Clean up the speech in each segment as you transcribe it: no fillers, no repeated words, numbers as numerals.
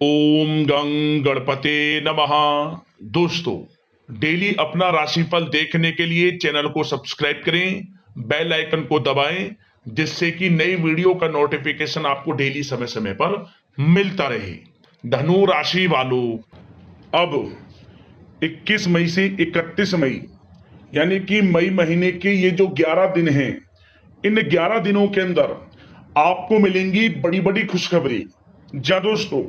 ओम गं गणपते नमः। दोस्तों, डेली अपना राशिफल देखने के लिए चैनल को सब्सक्राइब करें, बेल आइकन को दबाएं, जिससे कि नई वीडियो का नोटिफिकेशन आपको डेली समय समय पर मिलता रहे। धनु राशि वालों, अब 21 मई से 31 मई यानी कि मई महीने के ये जो 11 दिन हैं, इन 11 दिनों के अंदर आपको मिलेंगी बड़ी बड़ी खुशखबरी। जा दोस्तों,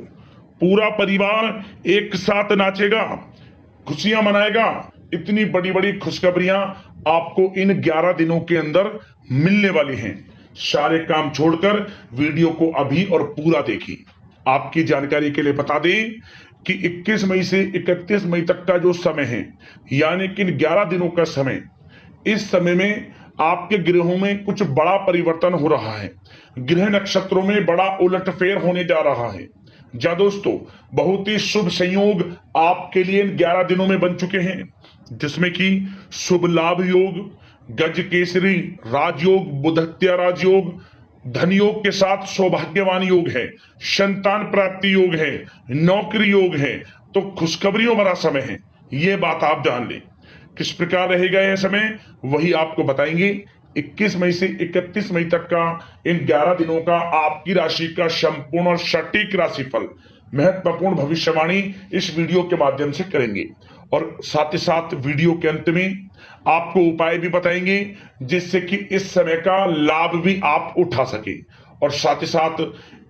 पूरा परिवार एक साथ नाचेगा, खुशियां मनाएगा। इतनी बड़ी बड़ी खुशखबरियां आपको इन 11 दिनों के अंदर मिलने वाली हैं। सारे काम छोड़कर वीडियो को अभी और पूरा देखिए। आपकी जानकारी के लिए बता दें कि 21 मई से 31 मई तक का जो समय है, यानी कि इन 11 दिनों का समय, इस समय में आपके ग्रहों में कुछ बड़ा परिवर्तन हो रहा है। ग्रह नक्षत्रों में बड़ा उलटफेर होने जा रहा है। जा दोस्तों, बहुत ही शुभ संयोग आपके लिए इन 11 दिनों में बन चुके हैं, जिसमें कि शुभ लाभ योग, गज केसरी राजयोग, बुधत्या राजयोग, धन योग के साथ सौभाग्यवान योग है, संतान प्राप्ति योग है, नौकरी योग है। तो खुशखबरियों भरा समय है, ये बात आप जान लें। किस प्रकार रहेगा यह समय, वही आपको बताएंगे। 21 मई से 31 मई तक का इन 11 दिनों का आपकी राशि का संपूर्ण और सटीक राशिफल, महत्वपूर्ण भविष्यवाणी इस वीडियो के माध्यम से करेंगे। और साथ ही साथ वीडियो के अंत में आपको उपाय भी बताएंगे, जिससे कि इस समय का लाभ भी आप उठा सके। और साथ ही साथ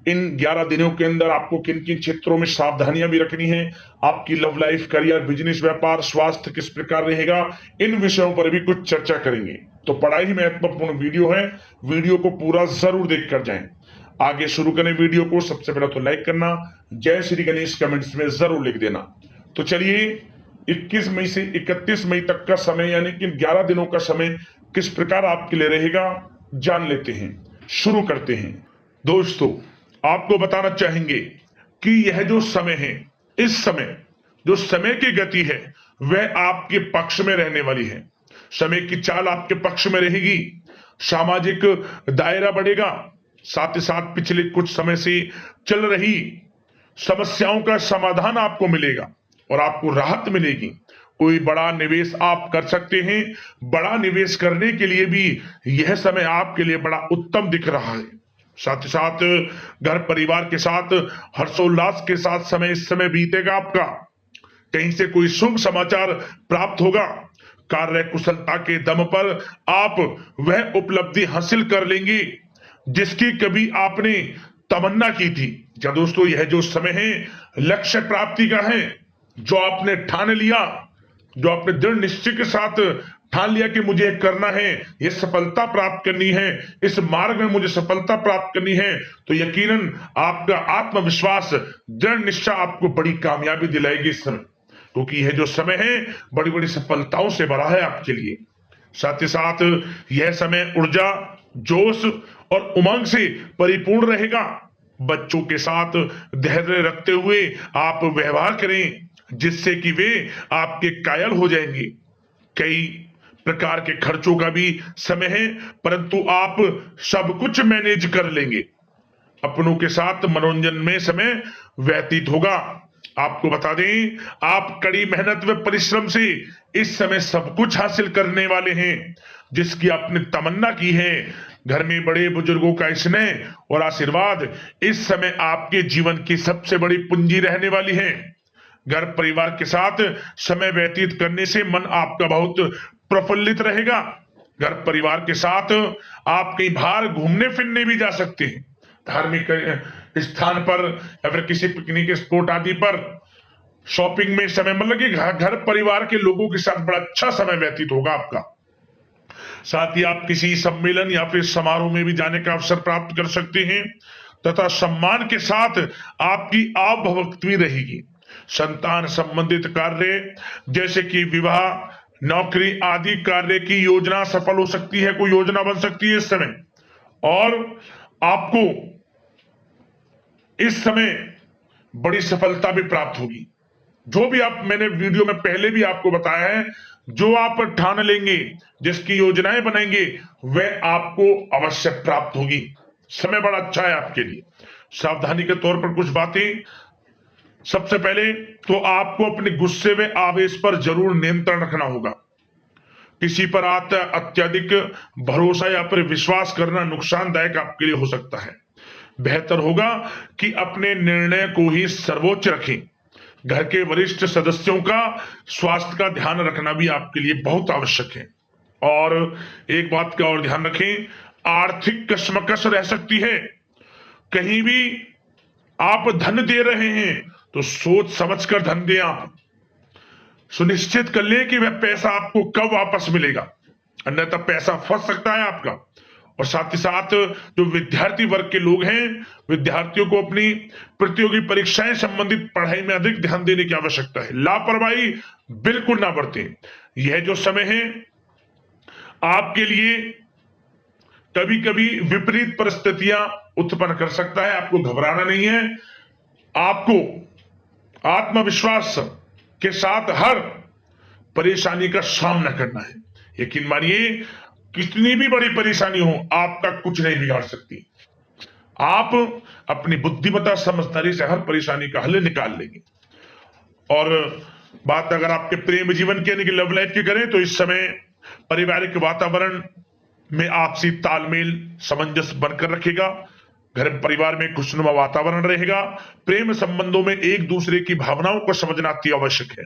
इन 11 दिनों के अंदर आपको किन किन क्षेत्रों में सावधानियां भी रखनी है, आपकी लव लाइफ, करियर, बिजनेस, व्यापार, स्वास्थ्य किस प्रकार रहेगा, इन विषयों पर भी कुछ चर्चा करेंगे। तो बड़ा ही महत्वपूर्ण वीडियो है, वीडियो को पूरा जरूर देख कर जाएं। आगे शुरू करें वीडियो को। सबसे पहले तो लाइक करना, जय श्री गणेश कमेंट्स में जरूर लिख देना। तो चलिए, 21 मई से 31 मई तक का समय, यानी कि 11 दिनों का समय किस प्रकार आपके लिए रहेगा, जान लेते हैं। शुरू करते हैं। दोस्तों, आपको बताना चाहेंगे कि यह जो समय है, इस समय जो समय की गति है, वह आपके पक्ष में रहने वाली है। समय की चाल आपके पक्ष में रहेगी, सामाजिक दायरा बढ़ेगा। साथ ही साथ पिछले कुछ समय से चल रही समस्याओं का समाधान आपको मिलेगा और आपको राहत मिलेगी। कोई बड़ा निवेश आप कर सकते हैं। बड़ा निवेश करने के लिए भी यह समय आपके लिए बड़ा उत्तम दिख रहा है। साथ ही साथ घर परिवार के साथ हर्षोल्लास के साथ समय इस समय बीतेगा आपका। कहीं से कोई शुभ समाचार प्राप्त होगा। कार्य कुशलता के दम पर आप वह उपलब्धि हासिल कर लेंगे जिसकी कभी आपने तमन्ना की थी। क्या दोस्तों, यह जो समय है लक्ष्य प्राप्ति का है। जो आपने ठान लिया, जो आपने दृढ़ निश्चय के साथ ठान लिया कि मुझे करना है, ये सफलता प्राप्त करनी है, इस मार्ग में मुझे सफलता प्राप्त करनी है, तो यकीनन आपका आत्मविश्वास, दृढ़ निश्चय आपको बड़ी कामयाबी दिलाएगी इस समय। क्योंकि यह जो समय है बड़ी बड़ी सफलताओं से भरा है आपके लिए। साथ ही साथ यह समय ऊर्जा, जोश और उमंग से परिपूर्ण रहेगा। बच्चों के साथ धैर्य रखते हुए आप व्यवहार करें, जिससे कि वे आपके कायल हो जाएंगे। कई प्रकार के खर्चों का भी समय है, परंतु आप सब कुछ मैनेज कर लेंगे। अपनों के साथ मनोरंजन में समय व्यतीत होगा। आपको बता दें, आप कड़ी मेहनत व परिश्रम से इस समय सब कुछ हासिल करने वाले हैं, जिसकी आपने तमन्ना की है। घर में बड़े बुजुर्गों का स्नेह और आशीर्वाद इस समय आपके जीवन की सबसे बड़ी पूंजी रहने वाली है। घर परिवार के साथ समय व्यतीत करने से मन आपका बहुत प्रफुल्लित रहेगा। घर परिवार के साथ आप कहीं बाहर घूमने फिरने भी जा सकते हैं, धार्मिक स्थान पर या फिर किसी पिकनिक स्पॉट आदि पर, शॉपिंग में समय, मतलब कि घर परिवार के लोगों के साथ बड़ा अच्छा समय व्यतीत होगा आपका। साथ ही आप किसी सम्मेलन या फिर समारोह में भी जाने का अवसर प्राप्त कर सकते हैं तथा सम्मान के साथ आपकी आवभगत भी रहेगी। संतान संबंधित कार्य जैसे कि विवाह, नौकरी आदि कार्य की योजना सफल हो सकती है, कोई योजना बन सकती है इस समय। और आपको इस समय बड़ी सफलता भी प्राप्त होगी। जो भी आप, मैंने वीडियो में पहले भी आपको बताया है, जो आप ठान लेंगे, जिसकी योजनाएं बनाएंगे, वह आपको अवश्य प्राप्त होगी। समय बड़ा अच्छा है आपके लिए। सावधानी के तौर पर कुछ बातें सबसे पहले तो आपको अपने गुस्से में आवेश पर जरूर नियंत्रण रखना होगा। किसी पर अत्यधिक भरोसा या फिर विश्वास करना नुकसानदायक आपके लिए हो सकता है। बेहतर होगा कि अपने निर्णय को ही सर्वोच्च रखें। घर के वरिष्ठ सदस्यों का स्वास्थ्य का ध्यान रखना भी आपके लिए बहुत आवश्यक है। और एक बात का और ध्यान रखें, आर्थिक कशमकश रह सकती है। कहीं भी आप धन दे रहे हैं तो सोच समझकर धन दें। आप सुनिश्चित कर लें कि वह पैसा आपको कब वापस मिलेगा, अन्यथा पैसा फंस सकता है आपका। और साथ ही साथ जो विद्यार्थी वर्ग के लोग हैं, विद्यार्थियों को अपनी प्रतियोगी परीक्षाएं संबंधित पढ़ाई में अधिक ध्यान देने की आवश्यकता है। लापरवाही बिल्कुल ना बरतें। यह जो समय है आपके लिए कभी कभी विपरीत परिस्थितियां उत्पन्न कर सकता है। आपको घबराना नहीं है, आपको आत्मविश्वास के साथ हर परेशानी का सामना करना है। यकीन मानिए, कितनी भी बड़ी परेशानी हो आपका कुछ नहीं बिगाड़ सकती। आप अपनी बुद्धिमत्ता समझदारी से हर परेशानी का हल निकाल लेंगे। और बात अगर आपके प्रेम जीवन की यानी कि लव लाइफ की करें तो इस समय पारिवारिक वातावरण में आपसी तालमेल सामंजस्य बनकर रखेगा। घर परिवार में खुशनुमा वातावरण रहेगा। प्रेम संबंधों में एक दूसरे की भावनाओं को समझना अति आवश्यक है।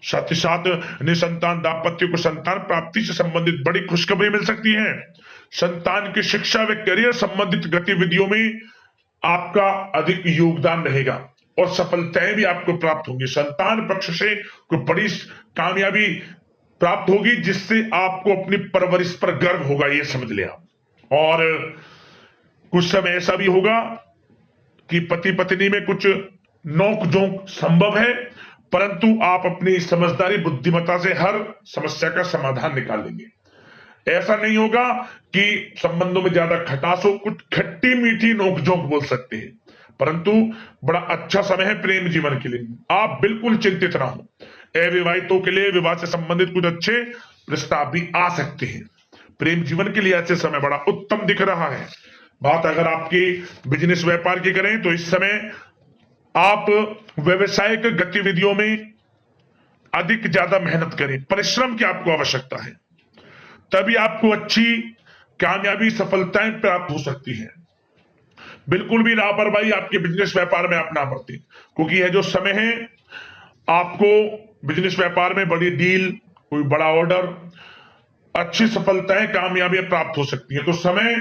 साथ ही साथ निसंतान दाम्पत्य को संतान प्राप्ति से संबंधित बड़ी खुशखबरी मिल सकती है। संतान की शिक्षा व करियर संबंधित गतिविधियों में आपका अधिक योगदान रहेगा और सफलताएं भी आपको प्राप्त होंगी। संतान पक्ष से कोई बड़ी कामयाबी प्राप्त होगी जिससे आपको अपनी परवरिश पर गर्व होगा, ये समझ लिया। और कुछ समय ऐसा भी होगा कि पति पत्नी में कुछ नोक झोंक संभव है, परंतु आप अपनी समझदारी बुद्धिमत्ता से हर समस्या का समाधान निकाल लेंगे। ऐसा नहीं होगा कि संबंधों में ज्यादा खटास हो, कुछ खट्टी मीठी नोकझोंक बोल सकते हैं, परंतु बड़ा अच्छा समय है प्रेम जीवन के लिए। आप बिल्कुल चिंतित ना हो। अविवाहितों के लिए विवाह से संबंधित कुछ अच्छे प्रस्ताव भी आ सकते हैं। प्रेम जीवन के लिए ऐसे समय बड़ा उत्तम दिख रहा है। बात अगर आपकी बिजनेस व्यापार की करें तो इस समय आप व्यवसायिक गतिविधियों में अधिक ज्यादा मेहनत करें। परिश्रम की आपको आवश्यकता है, तभी आपको अच्छी कामयाबी सफलताएं प्राप्त हो सकती है। बिल्कुल भी लापरवाही आपके बिजनेस व्यापार में आप ना बरतें, क्योंकि यह जो समय है आपको बिजनेस व्यापार में बड़ी डील, कोई बड़ा ऑर्डर, अच्छी सफलताएं कामयाबियां प्राप्त हो सकती है। तो समय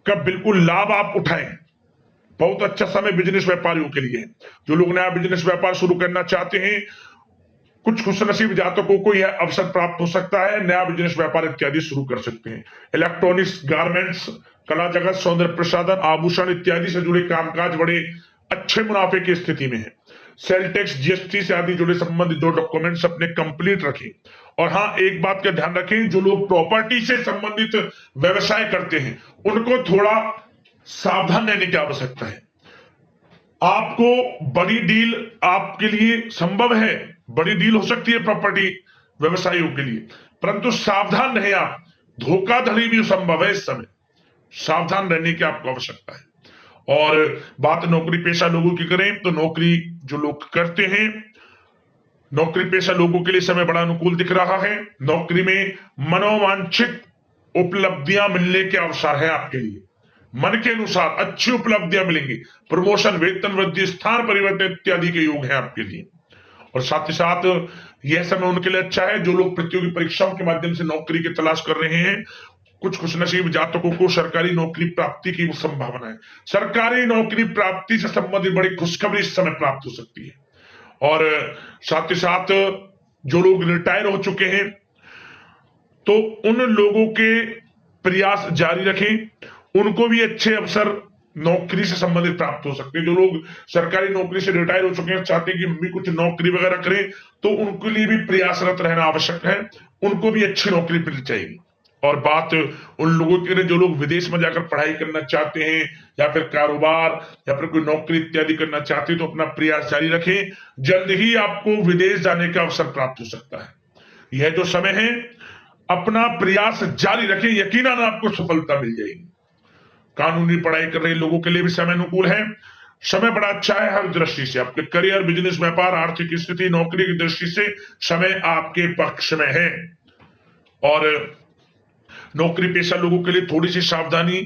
का बिल्कुल लाभ आप उठाएं। बहुत अच्छा समय बिजनेस व्यापारियों के लिए। जो लोग नया बिजनेस व्यापार शुरू करना चाहते हैं, कुछ खुशनसीब जातकों को यह अवसर प्राप्त हो सकता है, नया बिजनेस व्यापार इत्यादि शुरू कर सकते हैं। इलेक्ट्रॉनिक्स, गारमेंट्स, कला जगत, सौंदर्य प्रसाधन, आभूषण इत्यादि से जुड़े कामकाज बड़े अच्छे मुनाफे की स्थिति में है। सेल टैक्स, जीएसटी से आदि जुड़े संबंधित जो डॉक्यूमेंट्स अपने कंप्लीट रखें। और हाँ, एक बात का ध्यान रखें, जो लोग प्रॉपर्टी से संबंधित व्यवसाय करते हैं उनको थोड़ा सावधान रहने की आवश्यकता है। आपको बड़ी डील आपके लिए संभव है, बड़ी डील हो सकती है प्रॉपर्टी व्यवसायियों के लिए, परंतु सावधान रहे आप। धोखाधड़ी भी संभव है इस समय, सावधान रहने की आपको आवश्यकता है। और बात नौकरी पेशा लोगों की करें तो नौकरी जो लोग करते हैं, नौकरी पेशा लोगों के लिए समय बड़ा अनुकूल दिख रहा है। नौकरी में मनोवांछित उपलब्धियां मिलने के अवसर है आपके लिए। मन के अनुसार अच्छी उपलब्धियां मिलेंगी। प्रमोशन, वेतन वृद्धि, स्थान परिवर्तन इत्यादि के योग है आपके लिए। और साथ ही साथ यह समय उनके लिए अच्छा है जो लोग प्रतियोगी परीक्षाओं के माध्यम से नौकरी की तलाश कर रहे हैं। कुछ खुशनसीब जातकों को सरकारी नौकरी प्राप्ति की संभावना है। सरकारी नौकरी प्राप्ति से संबंधित बड़ी खुशखबरी इस समय प्राप्त हो सकती है। और साथ ही साथ जो लोग रिटायर हो चुके हैं तो उन लोगों के प्रयास जारी रखें, उनको भी अच्छे अवसर नौकरी से संबंधित प्राप्त हो सकते हैं। जो लोग सरकारी नौकरी से रिटायर हो चुके हैं, चाहते हैं कि हम भी कुछ नौकरी वगैरह करें, तो उनके लिए भी प्रयासरत रहना आवश्यक है। उनको भी अच्छी नौकरी मिल जाएगी। और बात उन लोगों के लिए जो लोग विदेश में जाकर पढ़ाई करना चाहते हैं या फिर कारोबार या फिर कोई नौकरी इत्यादि करना चाहते हैं, तो अपना प्रयास जारी रखें। जल्द ही आपको विदेश जाने का अवसर प्राप्त हो सकता है। यह जो समय है अपना प्रयास जारी रखें, यकीनन आपको सफलता मिल जाएगी। कानूनी पढ़ाई कर रहे लोगों के लिए भी समय अनुकूल है। समय बड़ा अच्छा है हर दृष्टि से। आपके करियर, बिजनेस, व्यापार, आर्थिक स्थिति, नौकरी की दृष्टि से समय आपके पक्ष में है। और नौकरी पेशा लोगों के लिए थोड़ी सी सावधानी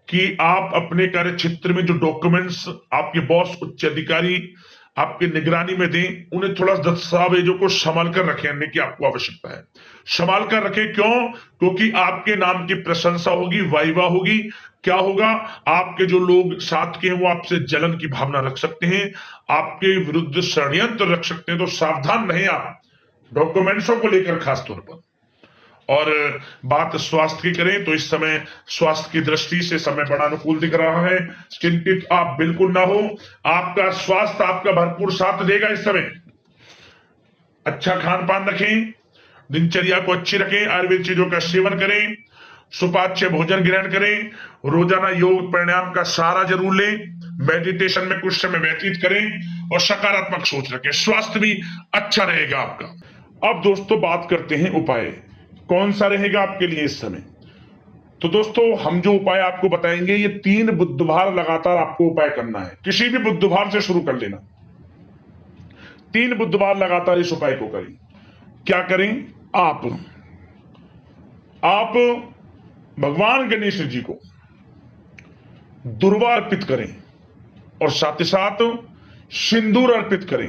कि आप अपने कार्य क्षेत्र में जो डॉक्यूमेंट्स आपके बॉस, उच्च अधिकारी आपके निगरानी में दें, उन्हें थोड़ा दस्तावेजों को संभाल कर रखने की आपको आवश्यकता है। संभाल कर रखें, क्यों? क्योंकि आपके नाम की प्रशंसा होगी, वाइवा होगी। क्या होगा? आपके जो लोग साथ के हैं वो आपसे जलन की भावना रख सकते हैं, आपके विरुद्ध षड्यंत्र रख सकते हैं। तो सावधान रहें आप डॉक्यूमेंट्सों को लेकर खास तौर पर। और बात स्वास्थ्य की करें तो इस समय स्वास्थ्य की दृष्टि से समय बड़ा अनुकूल दिख रहा है। चिंतित आप बिल्कुल ना हो, आपका स्वास्थ्य आपका भरपूर साथ देगा इस समय। अच्छा खान पान रखें, दिनचर्या को अच्छी रखें, आयुर्वेद चीजों का सेवन करें, सुपाच्य भोजन ग्रहण करें, रोजाना योग प्राणायाम का सहारा जरूर लें, मेडिटेशन में कुछ समय व्यतीत करें और सकारात्मक सोच रखें। स्वास्थ्य भी अच्छा रहेगा आपका। अब दोस्तों बात करते हैं उपाय, कौन सा रहेगा आपके लिए इस समय। तो दोस्तों हम जो उपाय आपको बताएंगे, ये 3 बुधवार लगातार आपको उपाय करना है। किसी भी बुधवार से शुरू कर लेना, 3 बुधवार लगातार इस उपाय को करें। क्या करें? आप भगवान गणेश जी को दुर्वा अर्पित करें और साथ ही साथ सिंदूर अर्पित करें।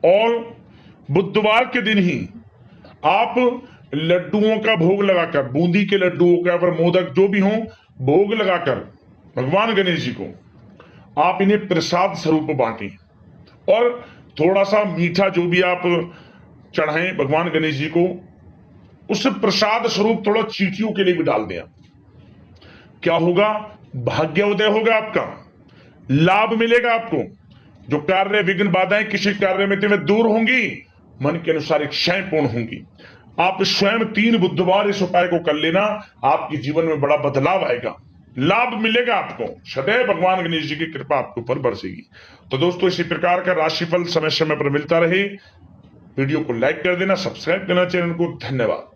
और बुधवार के दिन ही आप लड्डुओं का भोग लगाकर, बूंदी के लड्डुओं का या मोदक जो भी हो, भोग लगाकर भगवान गणेश जी को आप इन्हें प्रसाद स्वरूप बांटें। और थोड़ा सा मीठा जो भी आप चढ़ाएं भगवान गणेश जी को, उस प्रसाद स्वरूप थोड़ा चींटियों के लिए भी डाल दें। क्या होगा? भाग्योदय होगा, आपका लाभ मिलेगा आपको। जो कार्य विघ्न बाधाएं किसी कार्य में तुम्हें दूर होंगी, मन के अनुसार इच्छाएं पूर्ण होंगी। आप स्वयं 3 बुधवार इस उपाय को कर लेना, आपके जीवन में बड़ा बदलाव आएगा, लाभ मिलेगा आपको। सदैव भगवान गणेश जी की कृपा आपके ऊपर बरसेगी। तो दोस्तों इसी प्रकार का राशिफल समय समय पर मिलता रहे। वीडियो को लाइक कर देना, सब्सक्राइब करना चैनल को। धन्यवाद।